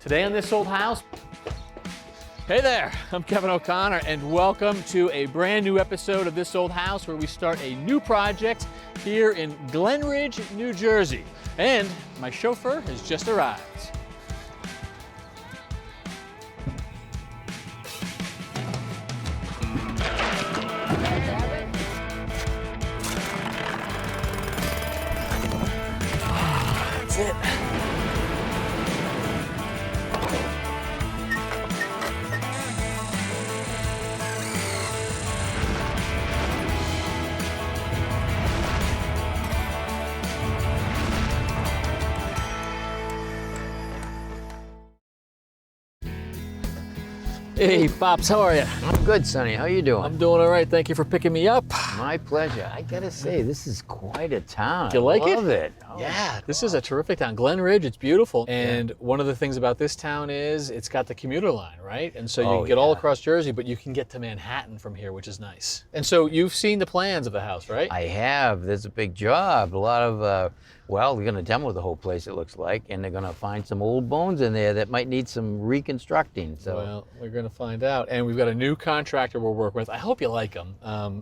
Today on This Old House, hey there, I'm Kevin O'Connor and welcome to a brand new episode of This Old House where we start a new project here in Glen Ridge, New Jersey. And my chauffeur has just arrived. That's it. Hey, Pops, how are you? I'm good, Sonny. How you doing? I'm doing all right. Thank you for picking me up. My pleasure. I gotta say, this is quite a town. You like it? Love it. Oh, Yeah, this is a terrific town. Glen Ridge, it's beautiful. And one of the things about this town is it's got the commuter line, right? And so you can get all across Jersey, but you can get to Manhattan from here, which is nice. And so you've seen the plans of the house, right? I have. There's a big job. A lot of, well, they're gonna demo the whole place, it looks like, and they're gonna find some old bones in there that might need some reconstructing. So. Well, we're gonna find out. And we've got a new contractor we're working with. I hope you like him.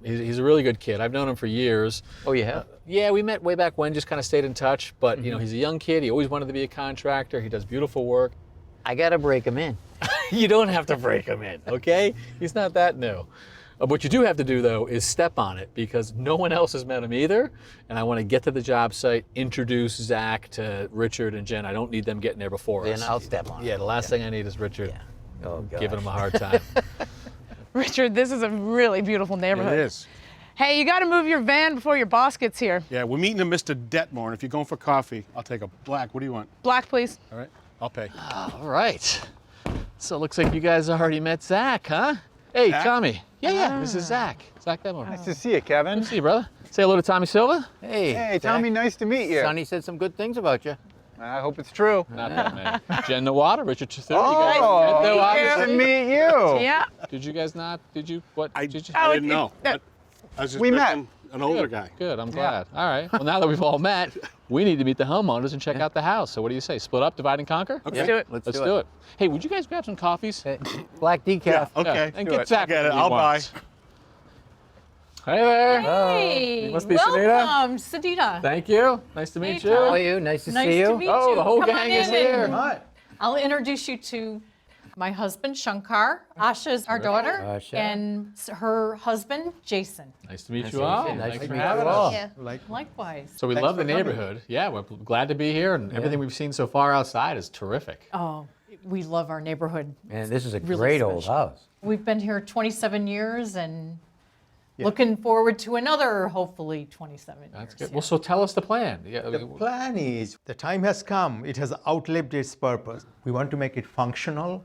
He's a really good kid. I've known him for years. Oh, you have? Yeah, we met way back when, just kind of stayed in touch. But you know, he's a young kid. He always wanted to be a contractor. He does beautiful work. I gotta break him in. You don't have to break him in, okay? He's not that new. What you do have to do, though, is step on it because no one else has met him either. And I want to get to the job site, introduce Zach to Richard and Jen. I don't need them getting there before us. Then I'll step on it. Yeah, the last thing I need is Richard giving him a hard time. Richard, this is a really beautiful neighborhood. It is. Hey, you got to move your van before your boss gets here. Yeah, we're meeting a Mr. Detmore, and if you're going for coffee, I'll take a black. What do you want? Black, please. All right, I'll pay. All right. So it looks like you guys already met Zach, huh? Hey, Zach? Tommy. Yeah, this is Zach. Zach Detmore. Nice to see you, Kevin. Good to see you, brother. Say hello to Tommy Silva. Hey, Hey, Zach. Tommy, nice to meet you. Sonny said some good things about you. I hope it's true. Not that many. Jenn Nawada, Richard Trethewey. Oh, you guys, nice to meet you. Yeah. Did you guys not? Did you? What? I did you? didn't know. I was just We met. expecting an older guy. Good, I'm glad. All right. Well, now that we've all met, we need to meet the homeowners and check out the house. So what do you say? Split up, divide and conquer? Okay. Let's do it. Let's Let's do it. Hey, would you guys grab some coffees? Black decaf. Yeah, okay. Yeah, and do get it. Zach I get it. what he I'll buy. wants. Hey there. Hey, You must be Sunita. welcome, Sunita. Thank you. Nice to meet Hey, you. How are you? Nice to see you. to meet Oh, you. the whole Come gang on is in here. and Hi. I'll introduce you to my husband, Shankar. Asha is our daughter, Asha. and her husband, Jason. Nice to meet Nice you to meet all. you. Nice Thanks to for meet having you us. all. Yeah. Likewise. So we Thanks love the for coming. neighborhood. Yeah, we're glad to be here, and everything we've seen so far outside is terrific. Oh, we love our neighborhood. And this is a Really great old special. house. We've been here 27 years and looking forward to another, hopefully, 27 years. That's good. Well, so tell us the plan. Yeah, The plan is the time has come, it has outlived its purpose. We want to make it functional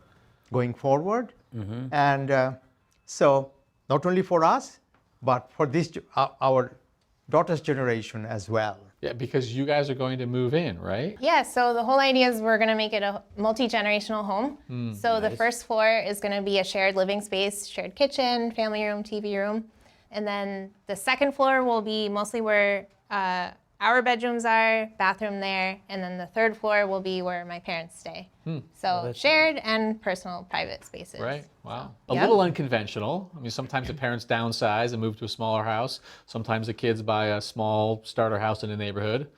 going forward. And so, not only for us, but for this our daughter's generation as well. yeah, because you guys are going to move in, right? Yeah, so the whole idea is we're going to make it a multi-generational home. So the first floor is going to be a shared living space, shared kitchen, family room, TV room. And then the second floor will be mostly where our bedrooms are, bathroom there, and then the third floor will be where my parents stay. So shared and personal private spaces. Right. Wow. A Yeah. little unconventional. I mean, sometimes the parents downsize and move to a smaller house. Sometimes the kids buy a small starter house in the neighborhood.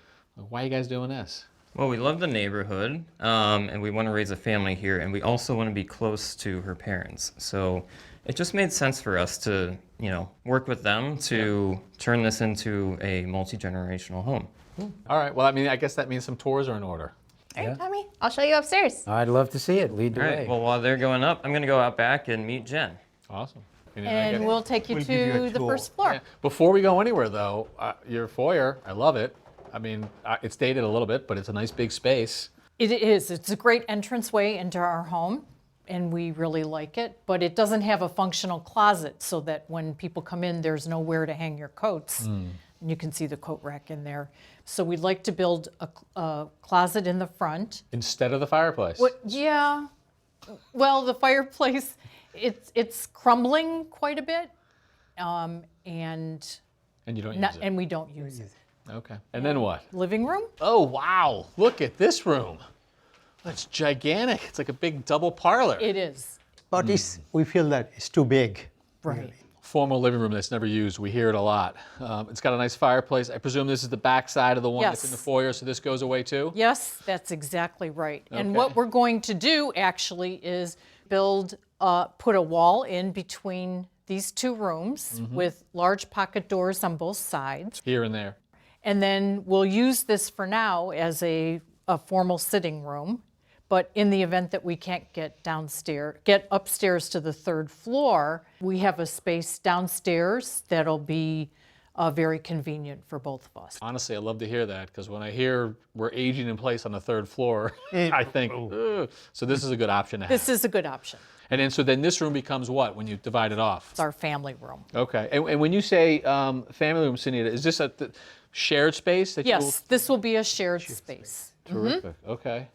Why are you guys doing this? Well, we love the neighborhood, and we want to raise a family here, and we also want to be close to her parents. So it just made sense for us to, work with them to turn this into a multi-generational home. All right. Well, I mean, I guess that means some tours are in order. All right, Tommy, I'll show you upstairs. I'd love to see it. Lead the All way. right, well, while they're going up, I'm going to go out back and meet Jen. Awesome. And we'll take you We'll give you to a the tour. first floor. Yeah. Before we go anywhere, though, your foyer, I love it. I mean, it's dated a little bit, but it's a nice big space. It is. It's a great entranceway into our home, and we really like it. But it doesn't have a functional closet, so that when people come in, there's nowhere to hang your coats. And you can see the coat rack in there. So we'd like to build a closet in the front. Instead of the fireplace. Yeah. Well, the fireplace, it's crumbling quite a bit, and And you don't use it. and we don't use it. Okay. And then what? Living room. Oh, wow. Look at this room. That's gigantic. It's like a big double parlor. It is. But we feel that it's too big. Right. Formal living room that's never used. We hear it a lot. It's got a nice fireplace. I presume this is the back side of the one that's in the Yes. foyer, so this goes away too? Yes, that's exactly right. And Okay. what we're going to do actually is put a wall in between these two rooms with large pocket doors on both sides. Here and there. And then we'll use this for now as a formal sitting room. But in the event that we can't get upstairs to the third floor, we have a space downstairs that'll be very convenient for both of us. Honestly, I love to hear that because when I hear we're aging in place on the third floor, I think, ugh. So this is a good option to have. This is a good option. And then, so then this room becomes what when you divide it off? It's our family room. Okay. And when you say family room, Sunita, is this a shared space? That Yes, this will be a shared space. Terrific. Okay.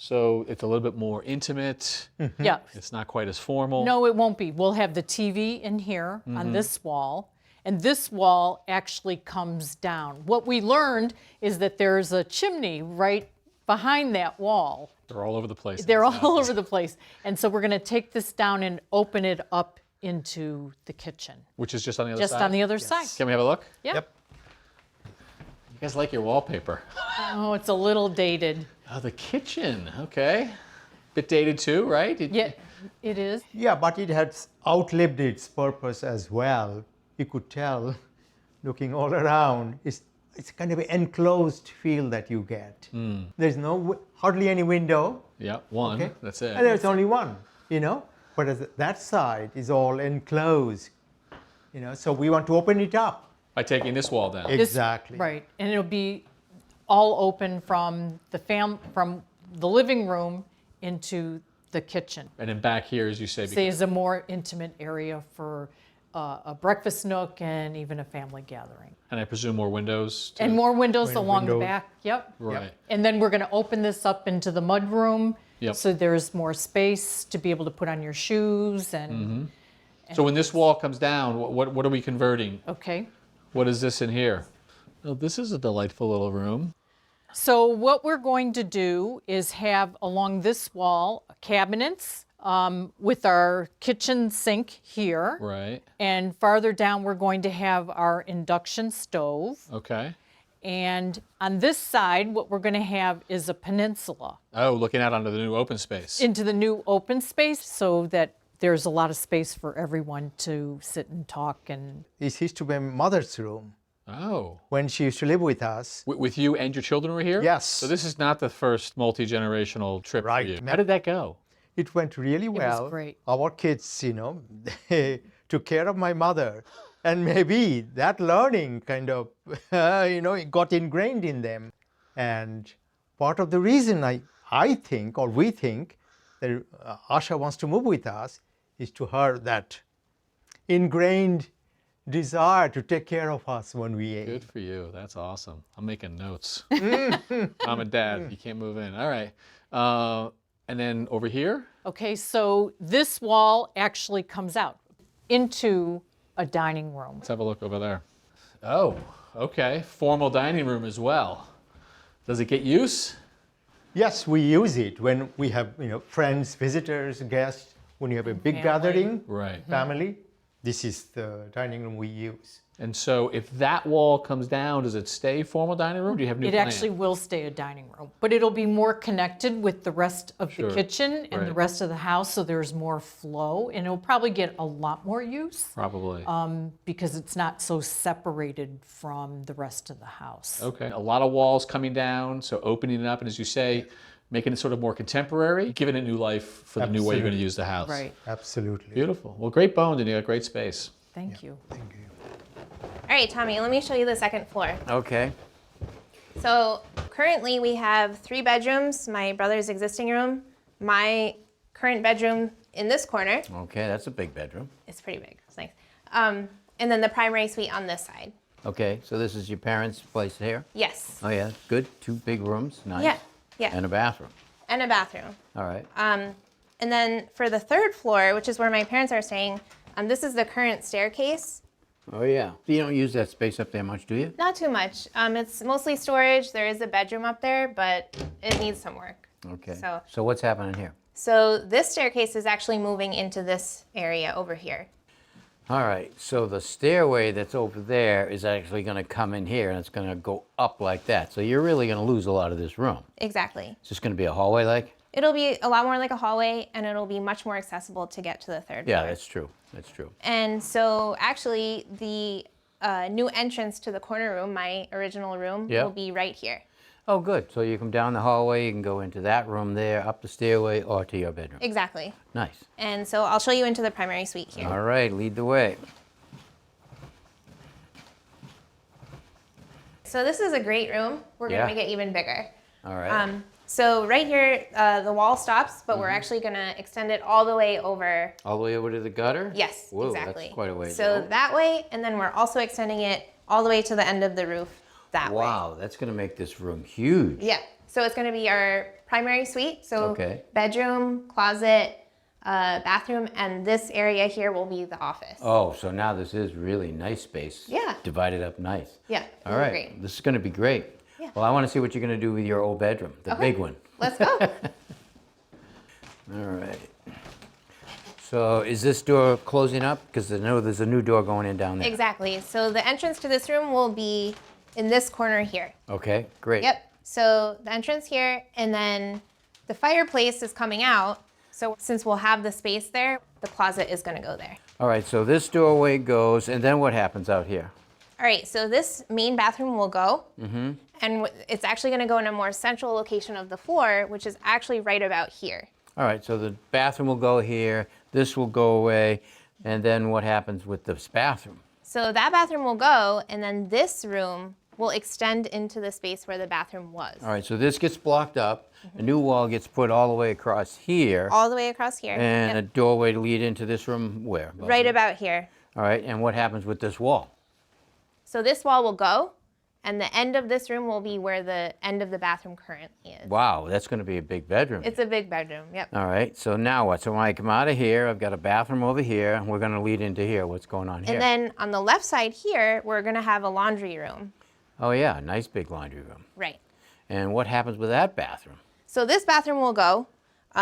So it's a little bit more intimate. Yeah. It's not quite as formal. No, it won't be. We'll have the TV in here on this wall, and this wall actually comes down. What we learned is that there's a chimney right behind that wall. They're all over the place. They're all over the place. And so we're going to take this down and open it up into the kitchen. Which is just on the other Just side? on the other side. Can we have a look? Yeah. Yep. You guys like your wallpaper. Oh, it's a little dated. Oh, the kitchen. Okay. Bit dated too, right? Yeah, it is. Yeah, but it has outlived its purpose as well. You could tell, looking all around, it's kind of an enclosed feel that you get. There's hardly any window. Yeah, one. Okay. That's it. And there's only one, But that side is all enclosed, So we want to open it up. By taking this wall down. Exactly. Right. And it'll be all open from the living room into the kitchen. And then back here, as you say, Say is a more intimate area for a breakfast nook and even a family gathering. and I presume more windows. And more windows along the windows. back, yep. Right. And then we're gonna open this up into the mudroom. Yep. So there's more space to be able to put on your shoes and, So when this wall comes down, what are we converting? okay. What is this in here? Oh, this is a delightful little room. So what we're going to do is have along this wall cabinets with our kitchen sink here. Right. And farther down, we're going to have our induction stove. Okay. And on this side, what we're going to have is a peninsula Oh, looking out onto the new open space. into the new open space so that there's a lot of space for everyone to sit and talk. And This used to be my mother's room Oh. when she used to live with us. With you and your children were here? Yes. So this is not the first multi-generational trip Right. for you. How did that go? It went really was well. great. Our kids, they took care of my mother. And maybe that learning kind of, it got ingrained in them. And part of the reason I think, or we think, that Asha wants to move with us is to her that ingrained desire to take care of us when we age. Good for you. That's awesome. I'm making notes. Mom and Dad, you can't move in. All right. And then over here? okay, so this wall actually comes out into a dining room. Let's have a look over there. Oh, okay. Formal dining room as well. Does it get use? Yes, we use it when we have friends, visitors, guests. When you have a big family. gathering, Right. family, this is the dining room we use. And so if that wall comes down, does it stay formal dining room? Do you have new It plan? actually will stay a dining room, but it'll be more connected with the rest of Sure, the kitchen and the right. rest of the house, so there's more flow, and it'll probably get a lot more use Probably. because it's not so separated from the rest of the house. Okay. A lot of walls coming down, so opening it up, and as you say, making it sort of more contemporary, giving it new life for the new way you're going to Absolutely. use the house. Right, Absolutely. Beautiful. Well, great bones, and you got great space. thank you. Thank you. All right, Tommy, let me show you the second floor. Okay. So currently we have 3 bedrooms, my brother's existing room, my current bedroom in this corner. Okay, that's a big bedroom. It's pretty big, it's nice. And then the primary suite on this side. Okay, so this is your parents' place here? Yes. Oh, yeah, good. 2 big rooms, nice. Yeah, yeah. And a bathroom. And a bathroom. All right. And then for the third floor, which is where my parents are staying, this is the current staircase. Oh, yeah. You don't use that space up there much, do you? Not too much. It's mostly storage. There is a bedroom up there, but it needs some work. Okay. So- So what's happening here? So this staircase is actually moving into this area over here. All right, so the stairway that's over there is actually going to come in here, and it's going to go up like that. So you're really going to lose a lot of this room. Exactly. It's just going to be a hallway like? It'll be a lot more like a hallway, and it'll be much more accessible to get to the third Yeah, floor. that's true. That's true. And so actually the new entrance to the corner room, my original room, Yep. will be right here. Oh, good. So you come down the hallway, you can go into that room there, up the stairway, or to your bedroom. Exactly. Nice. And so I'll show you into the primary suite here. All right, lead the way. So this is a great room. We're Yeah. gonna make it even bigger. All right. So right here, the wall stops, but we're actually gonna extend it all the way over. All the way over to the gutter? Yes, Whoa, exactly. that's quite a way So down. that way, and then we're also extending it all the way to the end of the roof that way. Wow, that's going to make this room huge. Yeah. So it's gonna be our primary suite. So Okay. bedroom, closet, bathroom, and this area here will be the office. Oh, so now this is really nice space. Yeah. Divided up nice. Yeah. All it'll be right. Great. This is going to be great. Yeah. Well, I want to see what you're going to do with your old bedroom, the Okay. big one. Let's go. All right. So is this door closing up? Because I know there's a new door going in down there. Exactly. So the entrance to this room will be in this corner here. Okay, great. Yep. So the entrance here, and then the fireplace is coming out. So since we'll have the space there, the closet is going to go there. All right, so this doorway goes, and then what happens out here? All right. So this main bathroom will go, and it's actually going to go in a more central location of the floor, which is actually right about here. All right, so the bathroom will go here, this will go away, and then what happens with this bathroom? So that bathroom will go, and then this room will extend into the space where the bathroom was. All right, so this gets blocked up, a new wall gets put all the way across here, All the way across here. and a Yep. doorway to lead into this room where? Right about here. All right, and what happens with this wall? So this wall will go, and the end of this room will be where the end of the bathroom currently is. Wow, that's going to be a big bedroom. It's a big bedroom, yep. All right, so now what? So when I come out of here, I've got a bathroom over here, and we're going to lead into here. What's going on here? And then on the left side here, we're gonna have a laundry room. Oh yeah, nice big laundry room. Right. And what happens with that bathroom? So this bathroom will go.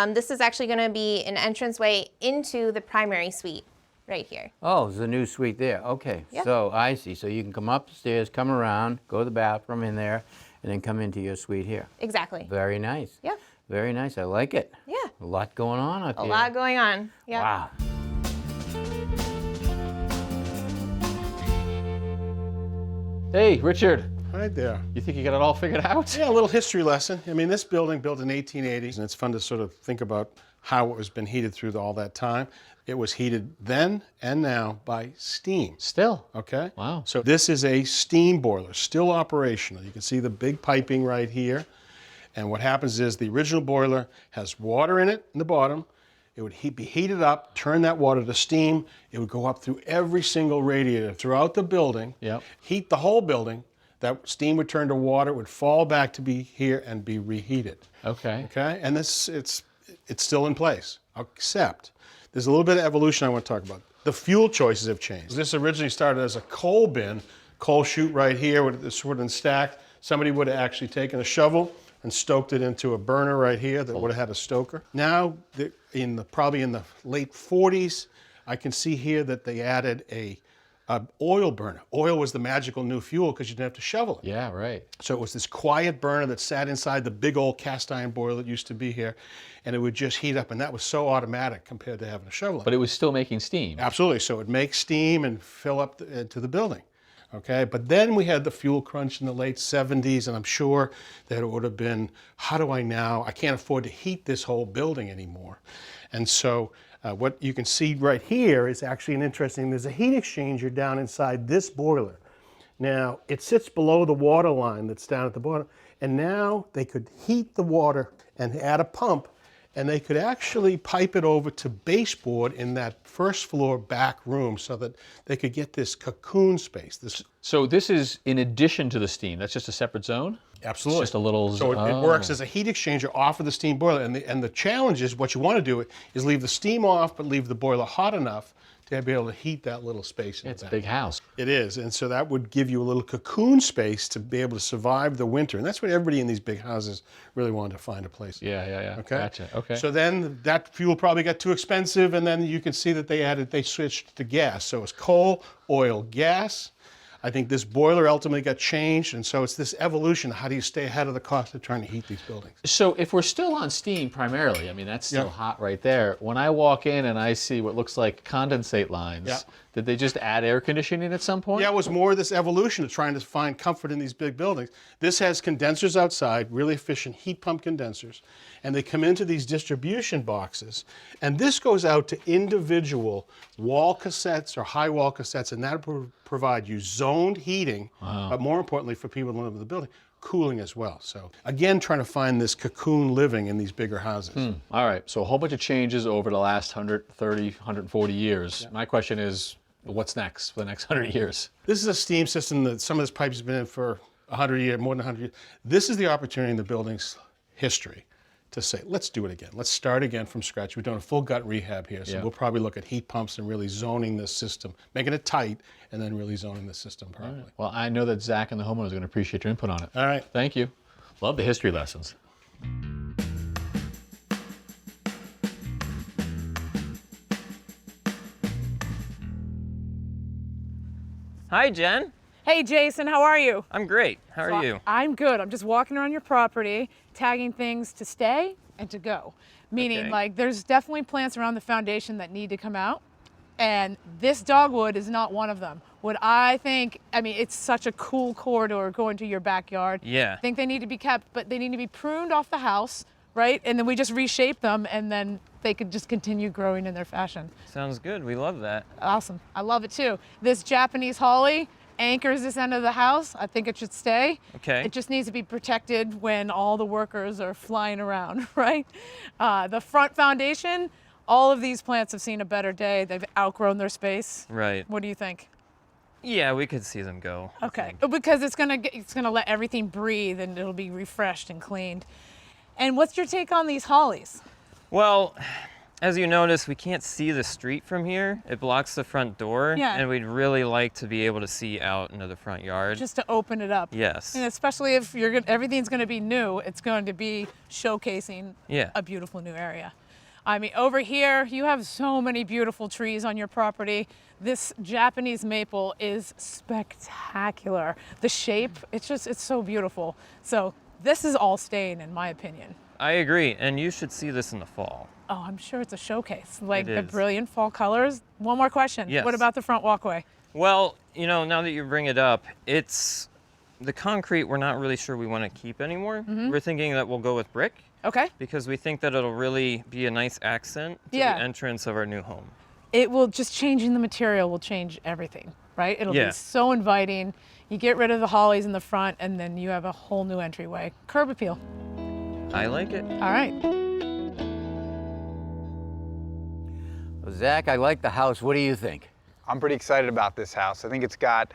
This is actually gonna be an entranceway into the primary suite right here. Oh, there's a new suite there. Okay, Yeah. so I see. So you can come up the stairs, come around, go to the bathroom in there, and then come into your suite here. Exactly. Very nice. Yeah. Very nice. I like it. Yeah. A lot going on up A here. lot going on. Yeah. Wow. Hey, Richard, Right there. you think you got it all figured out? Yeah, a little history lesson. I mean, this building built in 1880s, and it's fun to sort of think about how it was been heated through all that time. It was heated then and now by steam. Still. Okay? Wow. So this is a steam boiler, still operational. You can see the big piping right here. And what happens is the original boiler has water in it in the bottom. It would be heated up, turn that water to steam. It would go up through every single radiator throughout the building, Yep. heat the whole building. That steam would turn to water, would fall back to be here and be reheated. Okay. Okay, and it's still in place, except there's a little bit of evolution I want to talk about. The fuel choices have changed. This originally started as a coal bin, coal chute right here with this wood and stacked. Somebody would have actually taken a shovel and stoked it into a burner right here that would have had a stoker. Now, probably in the late 40s, I can see here that they added a oil burner. Oil was the magical new fuel because you didn't have to shovel it. Yeah, right. So it was this quiet burner that sat inside the big old cast iron boiler that used to be here, and it would just heat up, and that was so automatic compared to having a shovel. But it was still making steam. Absolutely. So it would make steam and fill up to the building. Okay, but then we had the fuel crunch in the late 70s, and I'm sure that it would have been, how do I now? I can't afford to heat this whole building anymore. And so what you can see right here is actually there's a heat exchanger down inside this boiler. Now, it sits below the water line that's down at the bottom, and now they could heat the water and add a pump, and they could actually pipe it over to baseboard in that first floor back room so that they could get this cocoon space. So this is in addition to the steam. That's just a separate zone? Absolutely. It's just a little... So it works as a heat exchanger off of the steam boiler. And the challenge is, what you want to do is leave the steam off, but leave the boiler hot enough to be able to heat that little space in It's the a back. big house. It is, and so that would give you a little cocoon space to be able to survive the winter, and that's what everybody in these big houses really wanted to find a place. Yeah. Okay. Gotcha. Okay. So then that fuel probably got too expensive, and then you can see that they switched to gas. So it's coal, oil, gas. I think this boiler ultimately got changed, and so it's this evolution. How do you stay ahead of the cost of trying to heat these buildings? So if we're still on steam primarily, I mean, that's still Yeah. hot right there. When I walk in and I see what looks like condensate lines, Yeah. did they just add air conditioning at some point? Yeah, it was more this evolution of trying to find comfort in these big buildings. This has condensers outside, really efficient heat pump condensers, and they come into these distribution boxes. And this goes out to individual wall cassettes or high wall cassettes, and that will provide you zoned heating, but more importantly for people who live in the building, cooling as well. So again, trying to find this cocoon living in these bigger houses. All right, so a whole bunch of changes over the last 130, 140 years. My question is, what's next for the next 100 years? This is a steam system that some of this pipe has been in for 100 years, more than 100 years. This is the opportunity in the building's history to say, let's do it again. Let's start again from scratch. We're doing a full gut rehab here, so Yeah. we'll probably look at heat pumps and really zoning this system, making it tight, and then really zoning the system properly. Well, I know that Zach and the homeowners are going to appreciate your input on it. All right. Thank you. Love the history lessons. Hi, Jen. Hey Jason, how are you? I'm great. How are you? I'm good. I'm just walking around your property, tagging things to stay and to go. Meaning, Okay. like, there's definitely plants around the foundation that need to come out, and this dogwood is not one of them. I mean, it's such a cool corridor going to your backyard. Yeah. I think they need to be kept, but they need to be pruned off the house, right? And then we just reshape them, and then they could just continue growing in their fashion. Sounds good. We love that. Awesome. I love it too. This Japanese holly anchors this end of the house. I think it should stay. Okay. It just needs to be protected when all the workers are flying around, right? The front foundation, all of these plants have seen a better day. They've outgrown their space. Right. What do you think? Yeah, we could see them go. I Okay, think. because it's gonna let everything breathe and it'll be refreshed and cleaned. And what's your take on these hollies? Well, as you notice, we can't see the street from here. It blocks the front door. Yeah. And we'd really like to be able to see out into the front yard. Just to open it up. Yes. And especially if everything's gonna be new, it's going to be showcasing Yeah. a beautiful new area. I mean, over here, you have so many beautiful trees on your property. This Japanese maple is spectacular. The shape, it's so beautiful. So this is all staying, in my opinion. I agree. And you should see this in the fall. Oh, I'm sure it's a showcase. Like the is. brilliant fall colors. One more question. Yes. What about the front walkway? Well, now that you bring it up, it's the concrete we're not really sure we want to keep anymore. Mm-hmm. We're thinking that we'll go with brick Okay. because we think that it'll really be a nice accent to Yeah. the entrance of our new home. It will just changing the material will change everything, right? It'll Yeah. be so inviting. You get rid of the hollies in the front and then you have a whole new entryway. Curb appeal. I like it. All right. Zach, I like the house. What do you think? I'm pretty excited about this house. I think it's got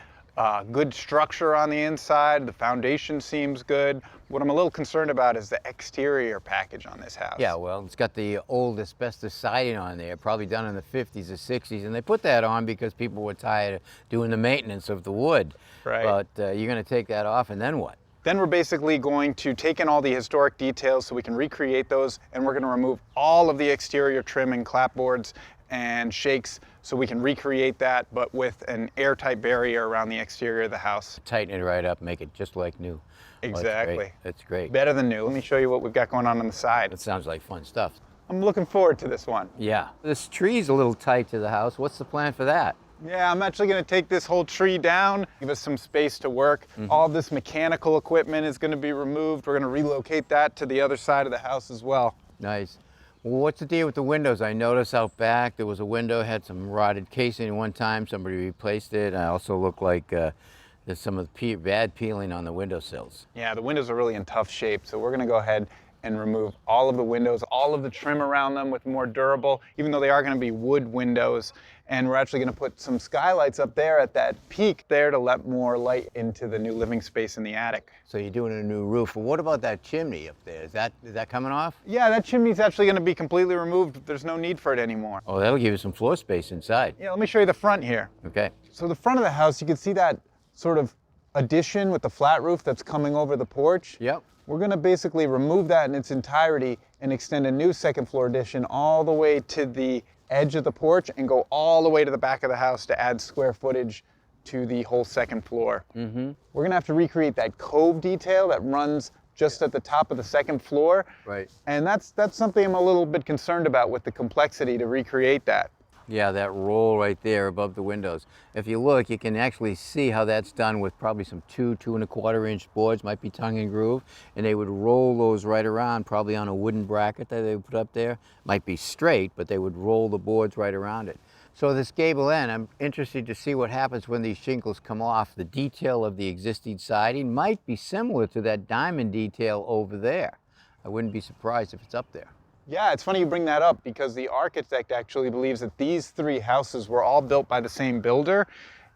good structure on the inside. The foundation seems good. What I'm a little concerned about is the exterior package on this house. Yeah, well, it's got the old asbestos siding on there, probably done in the 50s or 60s, and they put that on because people were tired of doing the maintenance of the wood. Right. But you're going to take that off, and then what? Then we're basically going to take in all the historic details so we can recreate those, and we're going to remove all of the exterior trim and clapboards and shakes so we can recreate that, but with an airtight barrier around the exterior of the house. Tighten it right up, make it just like new. Exactly. That's great. Better than new. Let me show you what we've got going on the side. That sounds like fun stuff. I'm looking forward to this one. Yeah. This tree's a little tight to the house. What's the plan for that? Yeah, I'm actually going to take this whole tree down, give us some space to work. All of this mechanical equipment is going to be removed. We're going to relocate that to the other side of the house as well. Nice. Well, what's the deal with the windows? I noticed out back there was a window, had some rotted casing one time. Somebody replaced it. I also looked like there's some of the bad peeling on the windowsills. Yeah, the windows are really in tough shape, so we're going to go ahead and remove all of the windows, all of the trim around them with more durable, even though they are going to be wood windows. And we're actually going to put some skylights up there at that peak there to let more light into the new living space in the attic. So you're doing a new roof. Well, what about that chimney up there? Is that coming off? Yeah, that chimney's actually going to be completely removed. There's no need for it anymore. Oh, that'll give you some floor space inside. Yeah, let me show you the front here. Okay. So the front of the house, you can see that sort of addition with the flat roof that's coming over the porch. Yep. We're going to basically remove that in its entirety and extend a new second floor addition all the way to the edge of the porch and go all the way to the back of the house to add square footage to the whole second floor. Mm-hmm. We're going to have to recreate that cove detail that runs just at the top of the second floor. Right. And that's something I'm a little bit concerned about with the complexity to recreate that. Yeah, that roll right there above the windows. If you look, you can actually see how that's done with probably some 2.25-inch boards, might be tongue and groove, and they would roll those right around, probably on a wooden bracket that they would put up there. Might be straight, but they would roll the boards right around it. So this gable end, I'm interested to see what happens when these shingles come off. The detail of the existing siding might be similar to that diamond detail over there. I wouldn't be surprised if it's up there. Yeah, it's funny you bring that up because the architect actually believes that these three houses were all built by the same builder,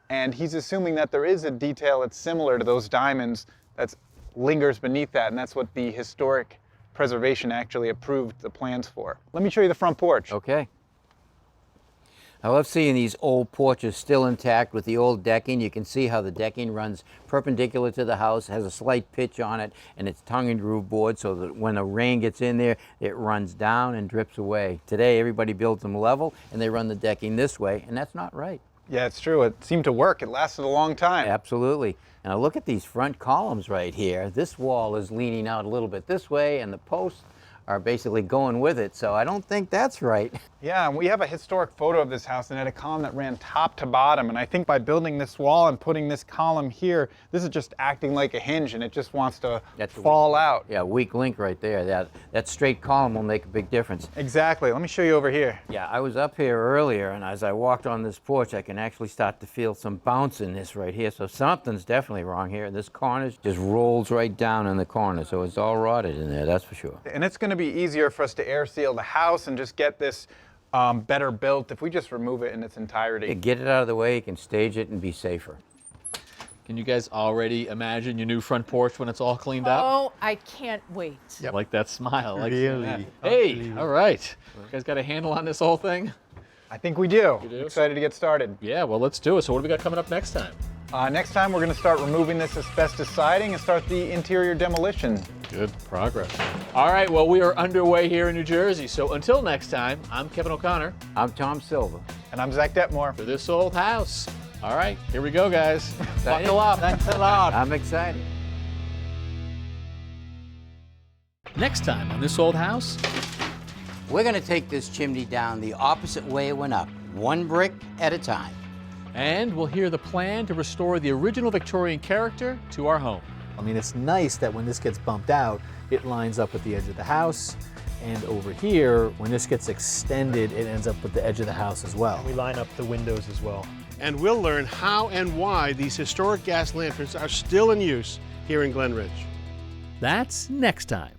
and he's assuming that there is a detail that's similar to those diamonds that lingers beneath that, and that's what the historic preservation actually approved the plans for. Let me show you the front porch. Okay. I love seeing these old porches still intact with the old decking. You can see how the decking runs perpendicular to the house, has a slight pitch on it, and it's tongue and groove board so that when the rain gets in there, it runs down and drips away. Today, everybody builds them level, and they run the decking this way, and that's not right. Yeah, it's true. It seemed to work. It lasted a long time. Absolutely. Now look at these front columns right here. This wall is leaning out a little bit this way, and the posts are basically going with it, so I don't think that's right. Yeah, and we have a historic photo of this house and had a column that ran top to bottom, and I think by building this wall and putting this column here, this is just acting like a hinge and it just wants to fall out. Yeah, weak link right there. That straight column will make a big difference. Exactly. Let me show you over here. Yeah, I was up here earlier, and as I walked on this porch, I can actually start to feel some bounce in this right here, so something's definitely wrong here. This corner just rolls right down in the corner, so it's all rotted in there, that's for sure. And it's going to be easier for us to air seal the house and just get this better built if we just remove it in its entirety. Get it out of the way, you can stage it and be safer. Can you guys already imagine your new front porch when it's all cleaned up? Oh, I can't wait. I like that smile. I like Really? that. Hey, all right. You guys got a handle on this whole thing? I think we do. You do? Excited to get started. Yeah, well, let's do it. So what do we got coming up next time? Next time we're going to start removing this asbestos siding and start the interior demolition. Good progress. All right, well, we are underway here in New Jersey. So until next time, I'm Kevin O'Connor. I'm Tom Silva. And I'm Zach Detmore. For This Old House. All right, here we go, guys. Buckle up. Thanks a lot. I'm excited. Next time on This Old House. We're going to take this chimney down the opposite way it went up, one brick at a time. And we'll hear the plan to restore the original Victorian character to our home. I mean, it's nice that when this gets bumped out, it lines up with the edge of the house. And over here, when this gets extended, it ends up with the edge of the house as well. We line up the windows as well. And we'll learn how and why these historic gas lanterns are still in use here in Glen Ridge. That's next time